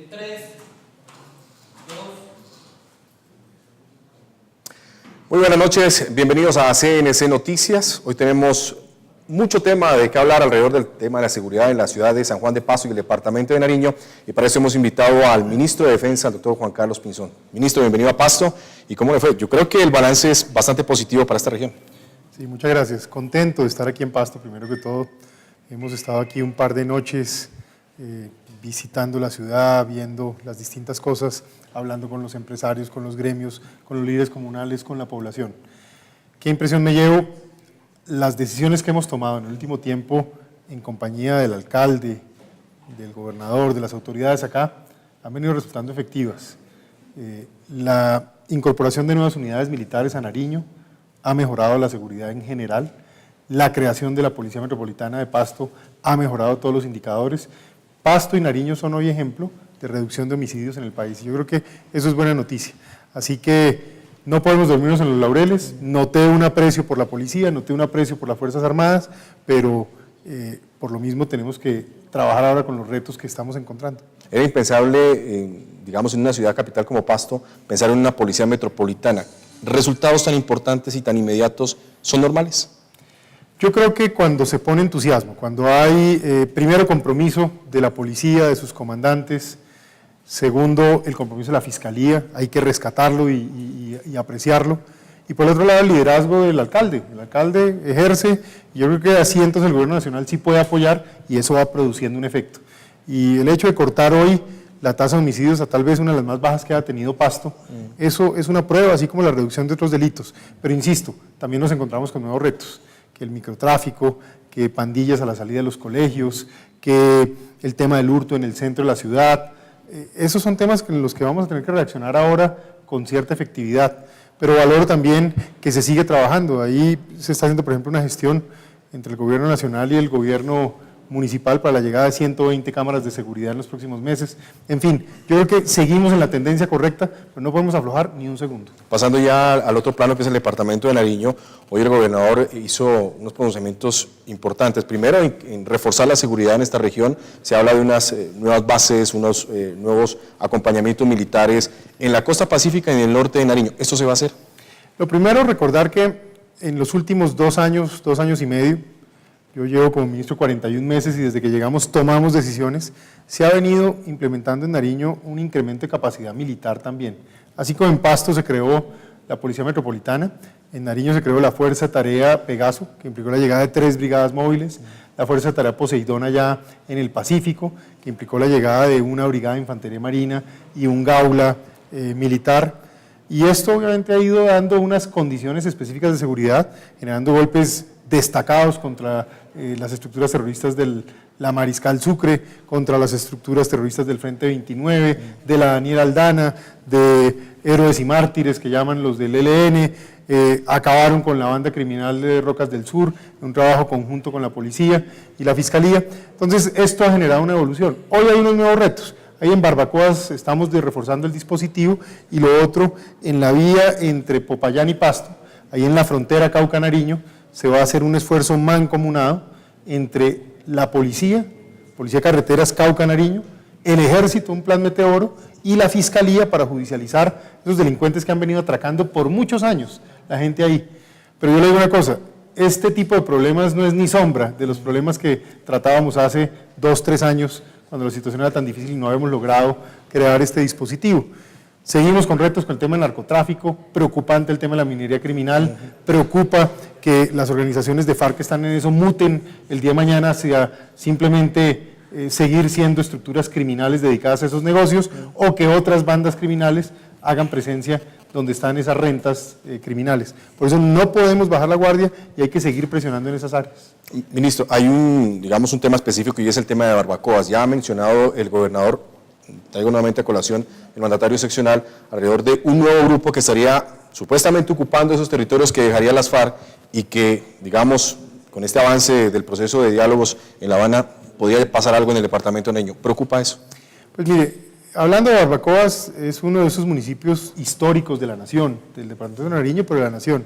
3, 2. Muy buenas noches, bienvenidos a CNC Noticias. Hoy tenemos mucho tema de qué hablar alrededor del tema de la seguridad en la ciudad de San Juan de Pasto y el departamento de Nariño, y para eso hemos invitado al ministro de Defensa, el doctor Juan Carlos Pinzón. Ministro, bienvenido a Pasto. ¿Y cómo le fue? Yo creo que el balance es bastante positivo para esta región. Sí, muchas gracias. Contento de estar aquí en Pasto, primero que todo. Hemos estado aquí un par de noches visitando la ciudad, viendo las distintas cosas, hablando con los empresarios, con los gremios, con los líderes comunales, con la población. ¿Qué impresión me llevo? Las decisiones que hemos tomado en el último tiempo en compañía del alcalde, del gobernador, de las autoridades acá, han venido resultando efectivas. La incorporación de nuevas unidades militares a Nariño ha mejorado la seguridad en general. La creación de la Policía Metropolitana de Pasto ha mejorado todos los indicadores. Pasto y Nariño son hoy ejemplo de reducción de homicidios en el país. Yo creo que eso es buena noticia. Así que no podemos dormirnos en los laureles. Noté un aprecio por la policía, noté un aprecio por las Fuerzas Armadas, pero por lo mismo tenemos que trabajar ahora con los retos que estamos encontrando. Era impensable, digamos, en una ciudad capital como Pasto, pensar en una policía metropolitana. ¿Resultados tan importantes y tan inmediatos son normales? Yo creo que cuando se pone entusiasmo, cuando hay primero compromiso de la policía, de sus comandantes, segundo el compromiso de la fiscalía, hay que rescatarlo y apreciarlo, y por el otro lado el liderazgo del alcalde. El alcalde ejerce, y yo creo que así entonces el gobierno nacional sí puede apoyar y eso va produciendo un efecto. Y el hecho de cortar hoy la tasa de homicidios a tal vez una de las más bajas que ha tenido Pasto, eso es una prueba, así como la reducción de otros delitos. Pero insisto, también nos encontramos con nuevos retos, que el microtráfico, que pandillas a la salida de los colegios, que el tema del hurto en el centro de la ciudad. Esos son temas en los que vamos a tener que reaccionar ahora con cierta efectividad. Pero valoro también que se sigue trabajando. Ahí se está haciendo, por ejemplo, una gestión entre el gobierno nacional y el gobierno municipal para la llegada de 120 cámaras de seguridad en los próximos meses. En fin, yo creo que seguimos en la tendencia correcta, pero no podemos aflojar ni un segundo. Pasando ya al otro plano, que es el departamento de Nariño, hoy el gobernador hizo unos pronunciamientos importantes. Primero, en reforzar la seguridad en esta región. Se habla de unas nuevas bases, unos nuevos acompañamientos militares en la costa pacífica y en el norte de Nariño. ¿Esto se va a hacer? Lo primero, recordar que en los últimos 2 años y medio, yo llevo como ministro 41 meses y desde que llegamos tomamos decisiones, se ha venido implementando en Nariño un incremento de capacidad militar también. Así como en Pasto se creó la Policía Metropolitana, en Nariño se creó la Fuerza Tarea Pegaso, que implicó la llegada de 3 brigadas móviles, la Fuerza Tarea Poseidón allá en el Pacífico, que implicó la llegada de una brigada de infantería marina y un gaula militar. Y esto obviamente ha ido dando unas condiciones específicas de seguridad, generando golpes destacados contra las estructuras terroristas de la Mariscal Sucre, contra las estructuras terroristas del Frente 29, de la Daniela Aldana, de Héroes y Mártires, que llaman los del ELN, acabaron con la banda criminal de Rocas del Sur, un trabajo conjunto con la policía y la fiscalía. Entonces, esto ha generado una evolución. Hoy hay unos nuevos retos. Ahí en Barbacoas estamos reforzando el dispositivo, y lo otro, en la vía entre Popayán y Pasto, ahí en la frontera Cauca-Nariño, se va a hacer un esfuerzo mancomunado entre la policía Carreteras Cauca-Nariño, el ejército, un plan Meteoro, y la fiscalía para judicializar esos delincuentes que han venido atracando por muchos años la gente ahí. Pero yo le digo una cosa, este tipo de problemas no es ni sombra de los problemas que tratábamos hace 2 o 3 años, cuando la situación era tan difícil y no habíamos logrado crear este dispositivo. Seguimos con retos con el tema del narcotráfico, preocupante el tema de la minería criminal, preocupa que las organizaciones de FARC que están en eso muten el día de mañana hacia simplemente seguir siendo estructuras criminales dedicadas a esos negocios, o que otras bandas criminales hagan presencia donde están esas rentas criminales. Por eso no podemos bajar la guardia y hay que seguir presionando en esas áreas. Ministro, hay un tema específico, y es el tema de Barbacoas. Ya ha mencionado el gobernador, traigo nuevamente a colación, el mandatario seccional, alrededor de un nuevo grupo que estaría supuestamente ocupando esos territorios que dejaría las FARC, y que, digamos, con este avance del proceso de diálogos en La Habana, podría pasar algo en el departamento de Nariño. ¿Preocupa eso? Pues mire, hablando de Barbacoas, es uno de esos municipios históricos de la nación, del departamento de Nariño, pero de la nación.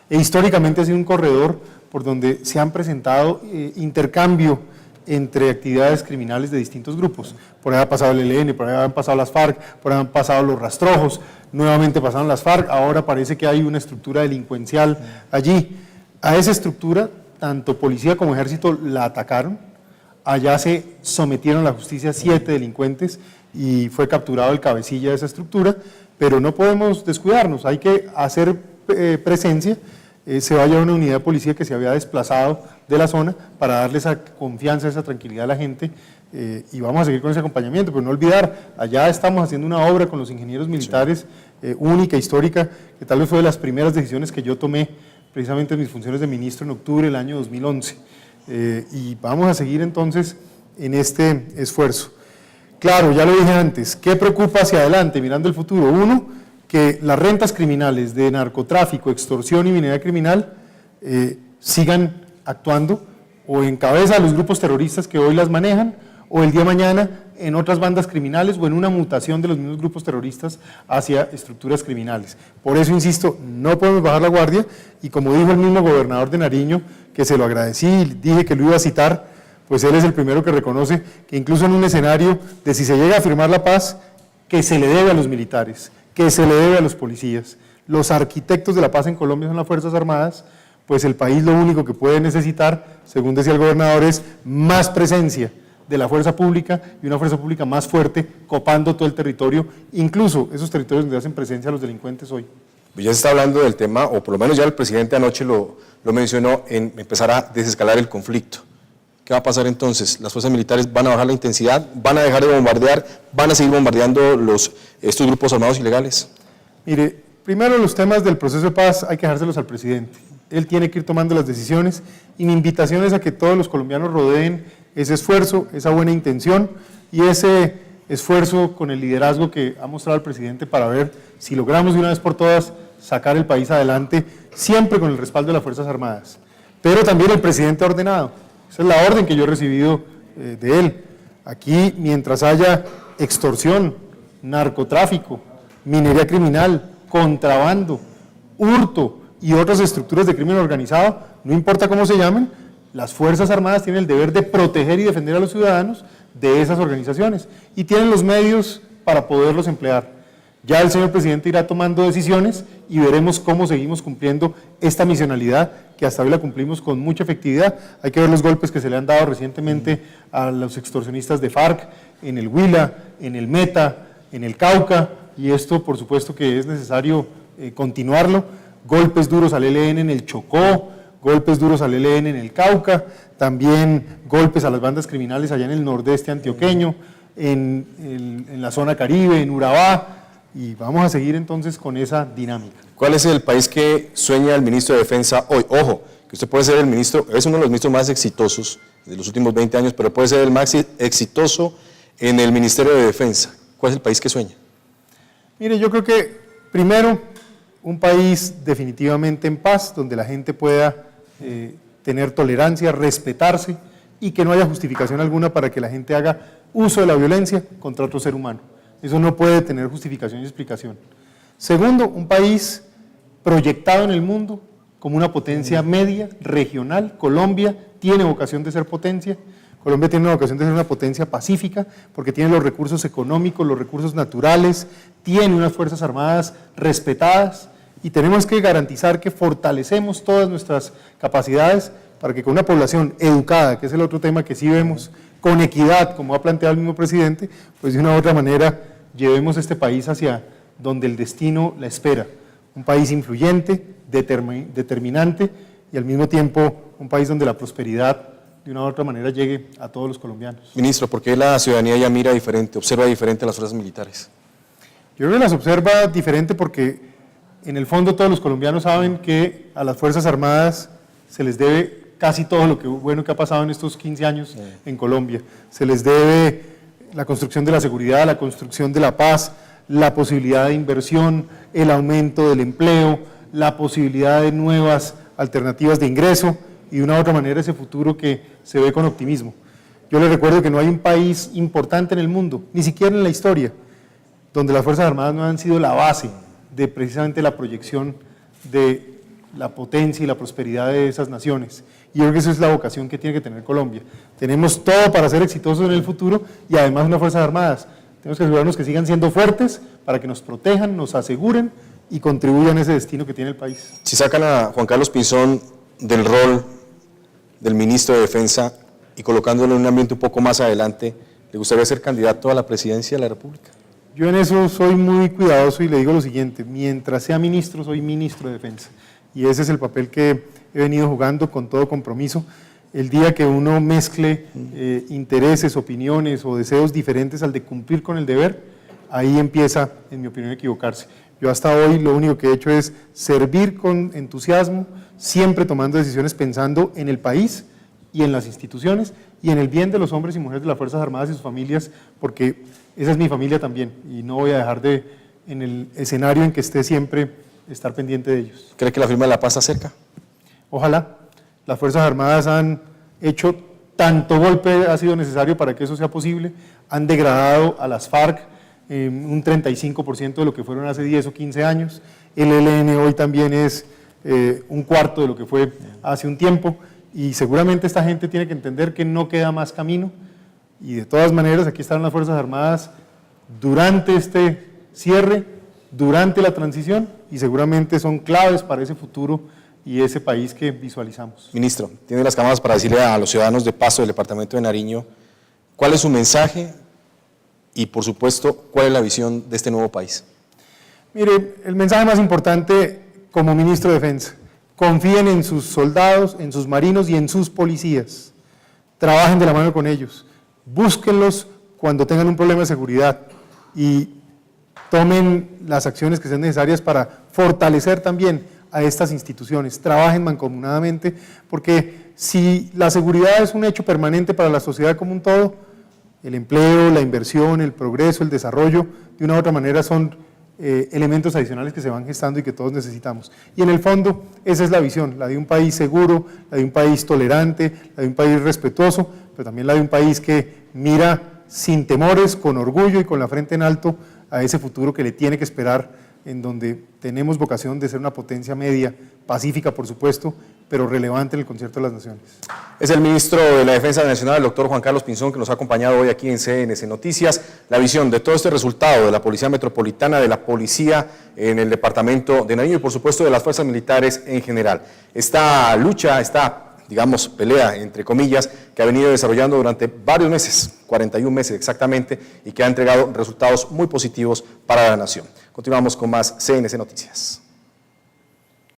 E históricamente ha sido un corredor por donde se han presentado intercambio entre actividades criminales de distintos grupos. Por ahí ha pasado el ELN, por ahí han pasado las FARC, por ahí han pasado los rastrojos, nuevamente pasaron las FARC, ahora parece que hay una estructura delincuencial allí. A esa estructura, tanto policía como ejército la atacaron, allá se sometieron a la justicia 7 delincuentes y fue capturado el cabecilla de esa estructura, pero no podemos descuidarnos, hay que hacer presencia. Se va a llevar una unidad de policía que se había desplazado de la zona para darle esa confianza, esa tranquilidad a la gente, y vamos a seguir con ese acompañamiento, pero no olvidar, allá estamos haciendo una obra con los ingenieros militares única, histórica, que tal vez fue de las primeras decisiones que yo tomé precisamente en mis funciones de ministro en octubre del año 2011, y vamos a seguir entonces en este esfuerzo. Claro, ya lo dije antes, ¿qué preocupa hacia adelante mirando el futuro? Uno, que las rentas criminales de narcotráfico, extorsión y minería criminal sigan actuando o en cabeza de los grupos terroristas que hoy las manejan, o el día de mañana en otras bandas criminales o en una mutación de los mismos grupos terroristas hacia estructuras criminales. Por eso, insisto, no podemos bajar la guardia, y como dijo el mismo gobernador de Nariño, que se lo agradecí, dije que lo iba a citar, pues él es el primero que reconoce que incluso en un escenario de si se llega a firmar la paz, que se le debe a los militares, que se le debe a los policías. Los arquitectos de la paz en Colombia son las Fuerzas Armadas, pues el país lo único que puede necesitar, según decía el gobernador, es más presencia de la fuerza pública y una fuerza pública más fuerte, copando todo el territorio, incluso esos territorios donde hacen presencia los delincuentes hoy. Ya se está hablando del tema, o por lo menos ya el presidente anoche lo mencionó, en empezar a desescalar el conflicto. ¿Qué va a pasar entonces? ¿Las fuerzas militares van a bajar la intensidad? ¿Van a dejar de bombardear? ¿Van a seguir bombardeando estos grupos armados ilegales? Mire, primero los temas del proceso de paz hay que dejárselos al presidente. Él tiene que ir tomando las decisiones, y mi invitación es a que todos los colombianos rodeen ese esfuerzo, esa buena intención y ese esfuerzo con el liderazgo que ha mostrado el presidente para ver si logramos de una vez por todas sacar el país adelante, siempre con el respaldo de las Fuerzas Armadas. Pero también el presidente ha ordenado. Esa es la orden que yo he recibido de él. Aquí, mientras haya extorsión, narcotráfico, minería criminal, contrabando, hurto y otras estructuras de crimen organizado, no importa cómo se llamen, las Fuerzas Armadas tienen el deber de proteger y defender a los ciudadanos de esas organizaciones y tienen los medios para poderlos emplear. Ya el señor presidente irá tomando decisiones y veremos cómo seguimos cumpliendo esta misionalidad que hasta hoy la cumplimos con mucha efectividad. Hay que ver los golpes que se le han dado recientemente a los extorsionistas de FARC en el Huila, en el Meta, en el Cauca, y esto por supuesto que es necesario continuarlo. Golpes duros al ELN en el Chocó, golpes duros al ELN en el Cauca, también golpes a las bandas criminales allá en el nordeste antioqueño, en la zona Caribe, en Urabá, y vamos a seguir entonces con esa dinámica. ¿Cuál es el país que sueña el ministro de Defensa hoy? Ojo, que usted puede ser el ministro, es uno de los ministros más exitosos de los últimos 20 años, pero puede ser el más exitoso en el Ministerio de Defensa. ¿Cuál es el país que sueña? Mire, yo creo que primero un país definitivamente en paz, donde la gente pueda tener tolerancia, respetarse y que no haya justificación alguna para que la gente haga uso de la violencia contra otro ser humano. Eso no puede tener justificación y explicación. Segundo, un país proyectado en el mundo como una potencia media, regional. Colombia tiene vocación de ser potencia. Colombia tiene una vocación de ser una potencia pacífica porque tiene los recursos económicos, los recursos naturales, tiene unas Fuerzas Armadas respetadas y tenemos que garantizar que fortalecemos todas nuestras capacidades para que con una población educada, que es el otro tema que sí vemos, con equidad, como ha planteado el mismo presidente, pues de una u otra manera llevemos este país hacia donde el destino la espera. Un país influyente, determinante y al mismo tiempo un país donde la prosperidad de una u otra manera llegue a todos los colombianos. Ministro, ¿por qué la ciudadanía ya mira diferente, observa diferente a las fuerzas militares? Yo creo que las observa diferente porque en el fondo todos los colombianos saben que a las Fuerzas Armadas se les debe casi todo lo bueno que ha pasado en estos 15 años en Colombia. Se les debe la construcción de la seguridad, la construcción de la paz, la posibilidad de inversión, el aumento del empleo, la posibilidad de nuevas alternativas de ingreso y de una u otra manera ese futuro que se ve con optimismo. Yo les recuerdo que no hay un país importante en el mundo, ni siquiera en la historia, donde las Fuerzas Armadas no han sido la base de precisamente la proyección de la potencia y la prosperidad de esas naciones. Y yo creo que esa es la vocación que tiene que tener Colombia. Tenemos todo para ser exitosos en el futuro y además unas Fuerzas Armadas. Tenemos que asegurarnos que sigan siendo fuertes para que nos protejan, nos aseguren y contribuyan a ese destino que tiene el país. Si sacan a Juan Carlos Pinzón del rol del ministro de Defensa y colocándolo en un ambiente un poco más adelante, ¿le gustaría ser candidato a la presidencia de la República? Yo en eso soy muy cuidadoso y le digo lo siguiente: mientras sea ministro, soy ministro de Defensa. Y ese es el papel que he venido jugando con todo compromiso. El día que uno mezcle intereses, opiniones o deseos diferentes al de cumplir con el deber, ahí empieza, en mi opinión, a equivocarse. Yo hasta hoy lo único que he hecho es servir con entusiasmo, siempre tomando decisiones pensando en el país y en las instituciones y en el bien de los hombres y mujeres de las Fuerzas Armadas y sus familias, porque esa es mi familia también y no voy a dejar de, en el escenario en que esté siempre, estar pendiente de ellos. ¿Cree que la firma de la paz está cerca? Ojalá. Las Fuerzas Armadas han hecho tanto golpe ha sido necesario para que eso sea posible, han degradado a las FARC un 35% de lo que fueron hace 10 o 15 años, el ELN hoy también es un cuarto de lo que fue hace un tiempo y seguramente esta gente tiene que entender que no queda más camino y de todas maneras aquí están las Fuerzas Armadas durante este cierre, durante la transición y seguramente son claves para ese futuro y ese país que visualizamos. Ministro, tiene las cámaras para decirle a los ciudadanos de Pasto del departamento de Nariño cuál es su mensaje y, por supuesto, cuál es la visión de este nuevo país. Mire, el mensaje más importante como ministro de Defensa: confíen en sus soldados, en sus marinos y en sus policías. Trabajen de la mano con ellos, búsquenlos cuando tengan un problema de seguridad y tomen las acciones que sean necesarias para fortalecer también a estas instituciones, trabajen mancomunadamente, porque si la seguridad es un hecho permanente para la sociedad como un todo, el empleo, la inversión, el progreso, el desarrollo, de una u otra manera son elementos adicionales que se van gestando y que todos necesitamos. Y en el fondo, esa es la visión, la de un país seguro, la de un país tolerante, la de un país respetuoso, pero también la de un país que mira sin temores, con orgullo y con la frente en alto a ese futuro que le tiene que esperar, en donde tenemos vocación de ser una potencia media, pacífica por supuesto, pero relevante en el concierto de las naciones. Es el ministro de la Defensa Nacional, el doctor Juan Carlos Pinzón, que nos ha acompañado hoy aquí en CNC Noticias. La visión de todo este resultado de la Policía Metropolitana, de la Policía en el departamento de Nariño y por supuesto de las fuerzas militares en general. Esta lucha, esta, digamos, pelea, entre comillas, que ha venido desarrollando durante varios meses, 41 meses exactamente, y que ha entregado resultados muy positivos para la nación. Continuamos con más CNC Noticias.